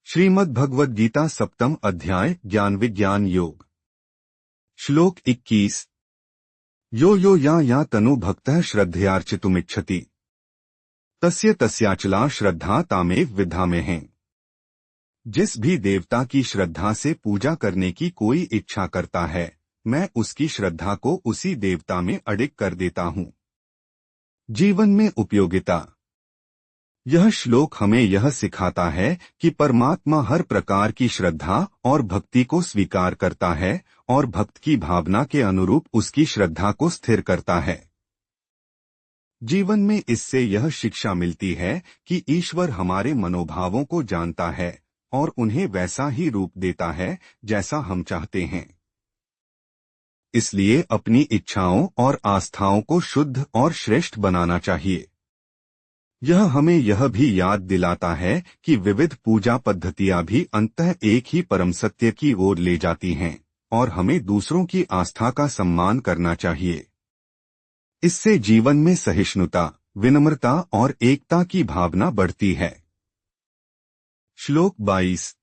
श्रीमद् भगवद गीता सप्तम अध्याय ज्ञान विज्ञान योग। श्लोक 21। यो यो या तनु भक्तः श्रद्धयार्चितुमिच्छति तस्य तस्याचला श्रद्धा तामेव विद्धामहे। जिस भी देवता की श्रद्धा से पूजा करने की कोई इच्छा करता है, मैं उसकी श्रद्धा को उसी देवता में अडिग कर देता हूँ। जीवन में उपयोगिता। यह श्लोक हमें यह सिखाता है कि परमात्मा हर प्रकार की श्रद्धा और भक्ति को स्वीकार करता है और भक्त की भावना के अनुरूप उसकी श्रद्धा को स्थिर करता है। जीवन में इससे यह शिक्षा मिलती है कि ईश्वर हमारे मनोभावों को जानता है और उन्हें वैसा ही रूप देता है जैसा हम चाहते हैं। इसलिए अपनी इच्छाओं और आस्थाओं को शुद्ध और श्रेष्ठ बनाना चाहिए। यह हमें यह भी याद दिलाता है कि विविध पूजा पद्धतियां भी अंततः एक ही परम सत्य की ओर ले जाती हैं और हमें दूसरों की आस्था का सम्मान करना चाहिए। इससे जीवन में सहिष्णुता, विनम्रता और एकता की भावना बढ़ती है। श्लोक 22।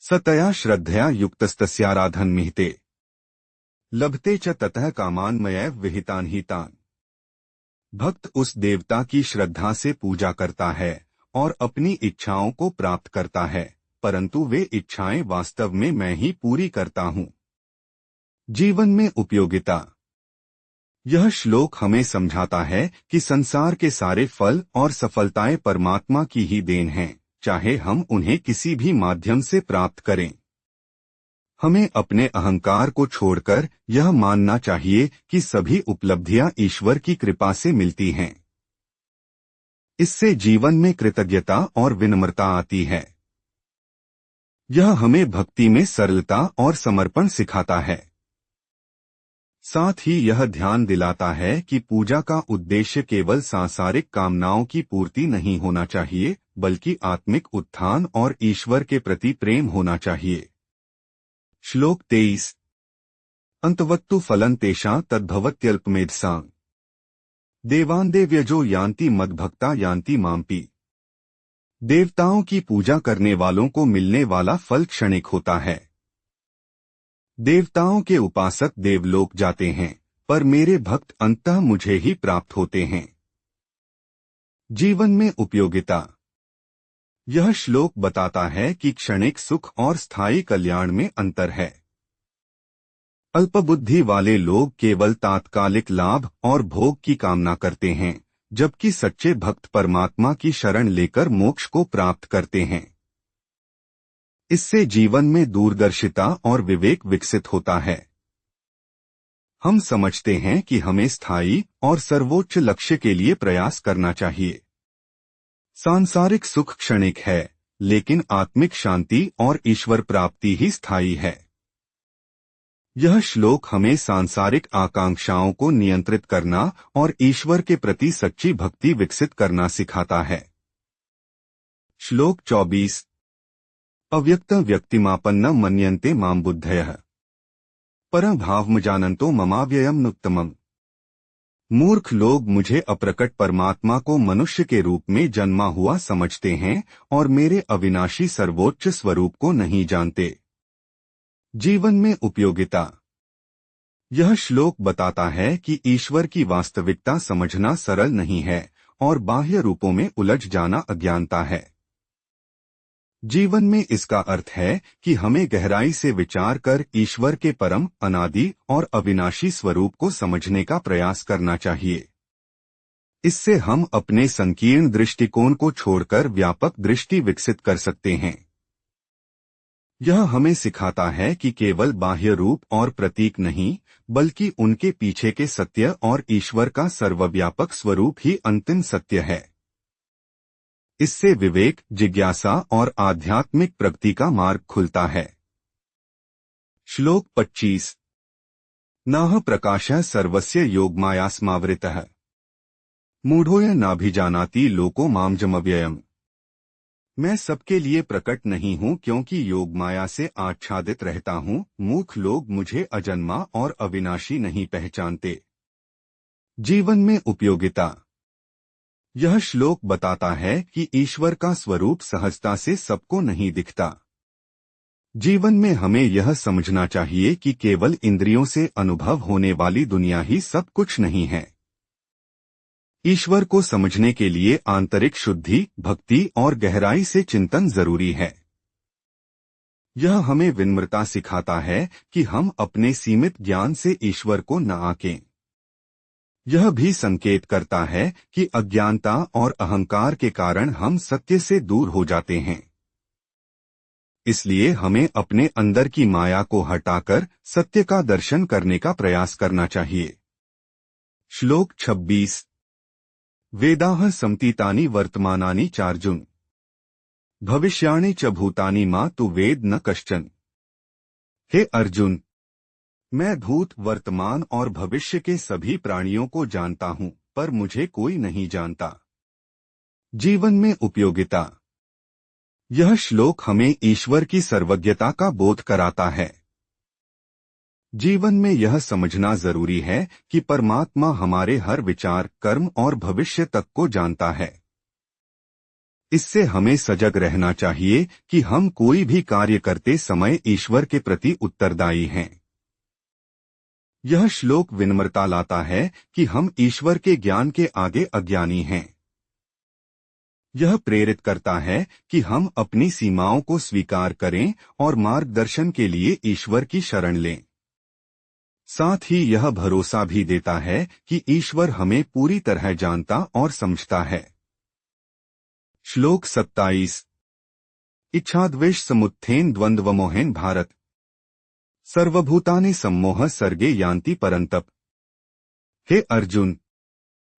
सतया श्रद्धया युक्तस्तस्याराधनमिहिते लभते च ततः कामान् मयैव विहितान् हि तान्। भक्त उस देवता की श्रद्धा से पूजा करता है और अपनी इच्छाओं को प्राप्त करता है, परंतु वे इच्छाएं वास्तव में मैं ही पूरी करता हूँ। जीवन में उपयोगिता। यह श्लोक हमें समझाता है कि संसार के सारे फल और सफलताएं परमात्मा की ही देन हैं, चाहे हम उन्हें किसी भी माध्यम से प्राप्त करें। हमें अपने अहंकार को छोड़कर यह मानना चाहिए कि सभी उपलब्धियां ईश्वर की कृपा से मिलती हैं। इससे जीवन में कृतज्ञता और विनम्रता आती है। यह हमें भक्ति में सरलता और समर्पण सिखाता है। साथ ही यह ध्यान दिलाता है कि पूजा का उद्देश्य केवल सांसारिक कामनाओं की पूर्ति नहीं होना चाहिए, बल्कि आत्मिक उत्थान और ईश्वर के प्रति प्रेम होना चाहिए। श्लोक 23। अंतवत्तु फलं तेषां तद्भवत्यल्पमेधसां देवान् देव्यजो यान्ति मद्भक्ता यान्ति माम्पि। देवताओं की पूजा करने वालों को मिलने वाला फल क्षणिक होता है। देवताओं के उपासक देवलोक जाते हैं, पर मेरे भक्त अंततः मुझे ही प्राप्त होते हैं। जीवन में उपयोगिता। यह श्लोक बताता है कि क्षणिक सुख और स्थायी कल्याण में अंतर है। अल्पबुद्धि वाले लोग केवल तात्कालिक लाभ और भोग की कामना करते हैं, जबकि सच्चे भक्त परमात्मा की शरण लेकर मोक्ष को प्राप्त करते हैं। इससे जीवन में दूरदर्शिता और विवेक विकसित होता है। हम समझते हैं कि हमें स्थायी और सर्वोच्च लक्ष्य के लिए प्रयास करना चाहिए। सांसारिक सुख क्षणिक है, लेकिन आत्मिक शांति और ईश्वर प्राप्ति ही स्थायी है। यह श्लोक हमें सांसारिक आकांक्षाओं को नियंत्रित करना और ईश्वर के प्रति सच्ची भक्ति विकसित करना सिखाता है। श्लोक 24। अव्यक्तं व्यक्तिमापन्नं मन्यन्ते मां बुद्धयः परं भावमजानन्तो ममाव्ययम् नुत्तमम्। मूर्ख लोग मुझे अप्रकट परमात्मा को मनुष्य के रूप में जन्मा हुआ समझते हैं और मेरे अविनाशी सर्वोच्च स्वरूप को नहीं जानते। जीवन में उपयोगिता। यह श्लोक बताता है कि ईश्वर की वास्तविकता समझना सरल नहीं है और बाह्य रूपों में उलझ जाना अज्ञानता है। जीवन में इसका अर्थ है कि हमें गहराई से विचार कर ईश्वर के परम, अनादि और अविनाशी स्वरूप को समझने का प्रयास करना चाहिए। इससे हम अपने संकीर्ण दृष्टिकोण को छोड़कर व्यापक दृष्टि विकसित कर सकते हैं। यह हमें सिखाता है कि केवल बाह्य रूप और प्रतीक नहीं, बल्कि उनके पीछे के सत्य और ईश्वर का सर्वव्यापक स्वरूप ही अंतिम सत्य है। इससे विवेक, जिज्ञासा और आध्यात्मिक प्रगति का मार्ग खुलता है। श्लोक 25। नाह प्रकाशः सर्वस्य योगमायास्मावृतः मूढ़ोऽयं नाभिजानाति लोको मामजमव्ययम्। मैं सबके लिए प्रकट नहीं हूँ क्योंकि योग माया से आच्छादित रहता हूँ। मूर्ख लोग मुझे अजन्मा और अविनाशी नहीं पहचानते। जीवन में उपयोगिता। यह श्लोक बताता है कि ईश्वर का स्वरूप सहजता से सबको नहीं दिखता। जीवन में हमें यह समझना चाहिए कि केवल इंद्रियों से अनुभव होने वाली दुनिया ही सब कुछ नहीं है। ईश्वर को समझने के लिए आंतरिक शुद्धि, भक्ति और गहराई से चिंतन जरूरी है। यह हमें विनम्रता सिखाता है कि हम अपने सीमित ज्ञान से ईश्वर को न आंकें। यह भी संकेत करता है कि अज्ञानता और अहंकार के कारण हम सत्य से दूर हो जाते हैं। इसलिए हमें अपने अंदर की माया को हटाकर सत्य का दर्शन करने का प्रयास करना चाहिए। श्लोक 26। वेदाः समतीतानि वर्तमानानि चार्जुन भविष्याणि च भूतानि मा तु वेद न कश्चन। हे अर्जुन, मैं भूत, वर्तमान और भविष्य के सभी प्राणियों को जानता हूं, पर मुझे कोई नहीं जानता। जीवन में उपयोगिता। यह श्लोक हमें ईश्वर की सर्वज्ञता का बोध कराता है। जीवन में यह समझना जरूरी है कि परमात्मा हमारे हर विचार, कर्म और भविष्य तक को जानता है। इससे हमें सजग रहना चाहिए कि हम कोई भी कार्य करते समय ईश्वर के प्रति उत्तरदायी हैं। यह श्लोक विनम्रता लाता है कि हम ईश्वर के ज्ञान के आगे अज्ञानी हैं। यह प्रेरित करता है कि हम अपनी सीमाओं को स्वीकार करें और मार्गदर्शन के लिए ईश्वर की शरण लें। साथ ही यह भरोसा भी देता है कि ईश्वर हमें पूरी तरह जानता और समझता है। श्लोक 27। इच्छाद्वेष समुत्थेन द्वंद्वमोहेन भारत सर्वभूतानि सम्मोह सर्गे यान्ति परन्तप। हे अर्जुन,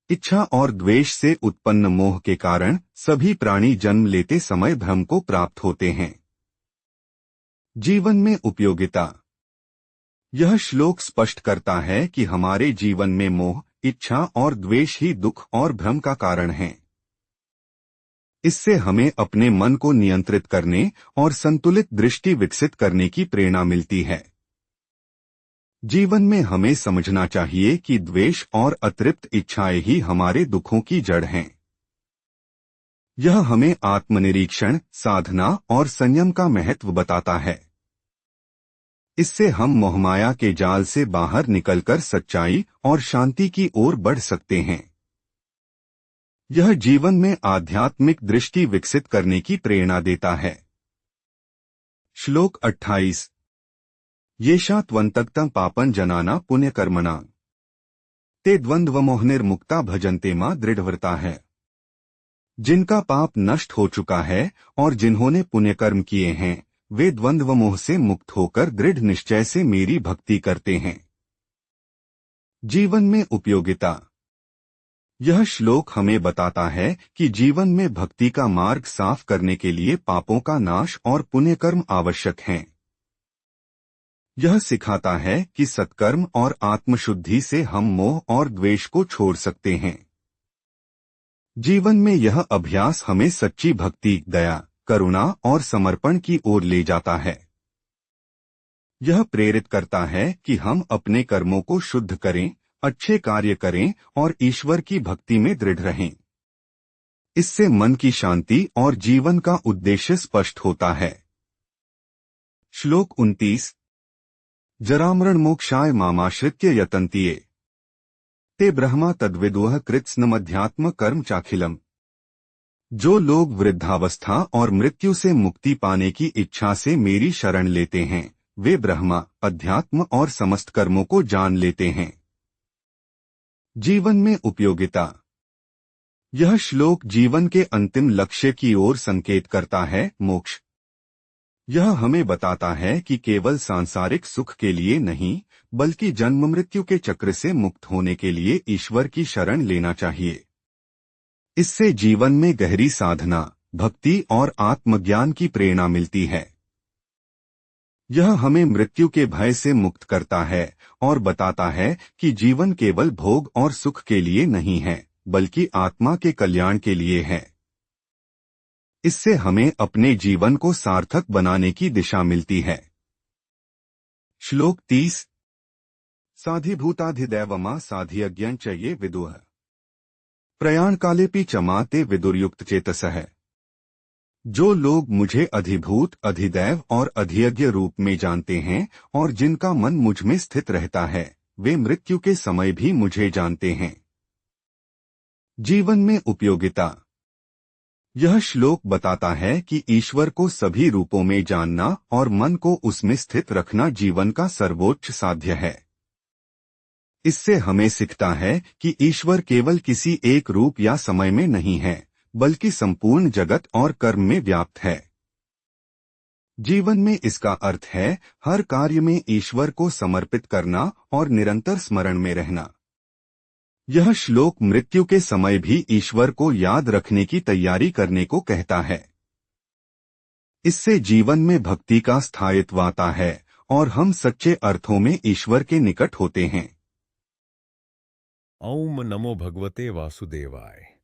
इच्छा और द्वेष से उत्पन्न मोह के कारण सभी प्राणी जन्म लेते समय भ्रम को प्राप्त होते हैं। जीवन में उपयोगिता। यह श्लोक स्पष्ट करता है कि हमारे जीवन में मोह, इच्छा और द्वेष ही दुख और भ्रम का कारण हैं। इससे हमें अपने मन को नियंत्रित करने और संतुलित दृष्टि विकसित करने की प्रेरणा मिलती है। जीवन में हमें समझना चाहिए कि द्वेष और अतृप्त इच्छाएं ही हमारे दुखों की जड़ हैं। यह हमें आत्मनिरीक्षण, साधना और संयम का महत्व बताता है। इससे हम मोहमाया के जाल से बाहर निकलकर सच्चाई और शांति की ओर बढ़ सकते हैं। यह जीवन में आध्यात्मिक दृष्टि विकसित करने की प्रेरणा देता है। श्लोक 28। येषा त्वन्तक्तं पापं जनाना पुण्यकर्मणा ते द्वंद्वमोहनिर्मुक्ता भजन्ते मां दृढ़व्रता है। जिनका पाप नष्ट हो चुका है और जिन्होंने पुण्यकर्म किए हैं, वे द्वंद्व मोह से मुक्त होकर दृढ़ निश्चय से मेरी भक्ति करते हैं। जीवन में उपयोगिता। यह श्लोक हमें बताता है कि जीवन में भक्ति का मार्ग साफ करने के लिए पापों का नाश और पुण्यकर्म आवश्यक हैं। यह सिखाता है कि सत्कर्म और आत्मशुद्धि से हम मोह और द्वेष को छोड़ सकते हैं। जीवन में यह अभ्यास हमें सच्ची भक्ति, दया, करुणा और समर्पण की ओर ले जाता है। यह प्रेरित करता है कि हम अपने कर्मों को शुद्ध करें, अच्छे कार्य करें और ईश्वर की भक्ति में दृढ़ रहें। इससे मन की शांति और जीवन का उद्देश्य स्पष्ट होता है। श्लोक 29। जरामरण मोक्षाय मामाश्रित्य यतन्ति ये ते ब्रह्मा तद्विदुः कृत्स्नमध्यात्म कर्म चाखिलम। जो लोग वृद्धावस्था और मृत्यु से मुक्ति पाने की इच्छा से मेरी शरण लेते हैं, वे ब्रह्मा, अध्यात्म और समस्त कर्मों को जान लेते हैं। जीवन में उपयोगिता। यह श्लोक जीवन के अंतिम लक्ष्य की ओर संकेत करता है, मोक्ष। यह हमें बताता है कि केवल सांसारिक सुख के लिए नहीं, बल्कि जन्म मृत्यु के चक्र से मुक्त होने के लिए ईश्वर की शरण लेना चाहिए। इससे जीवन में गहरी साधना, भक्ति और आत्मज्ञान की प्रेरणा मिलती है। यह हमें मृत्यु के भय से मुक्त करता है और बताता है कि जीवन केवल भोग और सुख के लिए नहीं है, बल्कि आत्मा के कल्याण के लिए है। इससे हमें अपने जीवन को सार्थक बनाने की दिशा मिलती है। श्लोक 30। साधिभूताधिदैवमा साधियज्ञं च ये विदुः प्रयाणकालेपि चमाते विदुर्युक्त चेतसः। जो लोग मुझे अधिभूत, अधिदैव और अधियज्ञ रूप में जानते हैं और जिनका मन मुझ में स्थित रहता है, वे मृत्यु के समय भी मुझे जानते हैं। जीवन में उपयोगिता। यह श्लोक बताता है कि ईश्वर को सभी रूपों में जानना और मन को उसमें स्थित रखना जीवन का सर्वोच्च साध्य है। इससे हमें सिखता है कि ईश्वर केवल किसी एक रूप या समय में नहीं है, बल्कि संपूर्ण जगत और कर्म में व्याप्त है। जीवन में इसका अर्थ है हर कार्य में ईश्वर को समर्पित करना और निरंतर स्मरण में रहना। यह श्लोक मृत्यु के समय भी ईश्वर को याद रखने की तैयारी करने को कहता है। इससे जीवन में भक्ति का स्थायित्व आता है और हम सच्चे अर्थों में ईश्वर के निकट होते हैं। ओम नमो भगवते वासुदेवाय।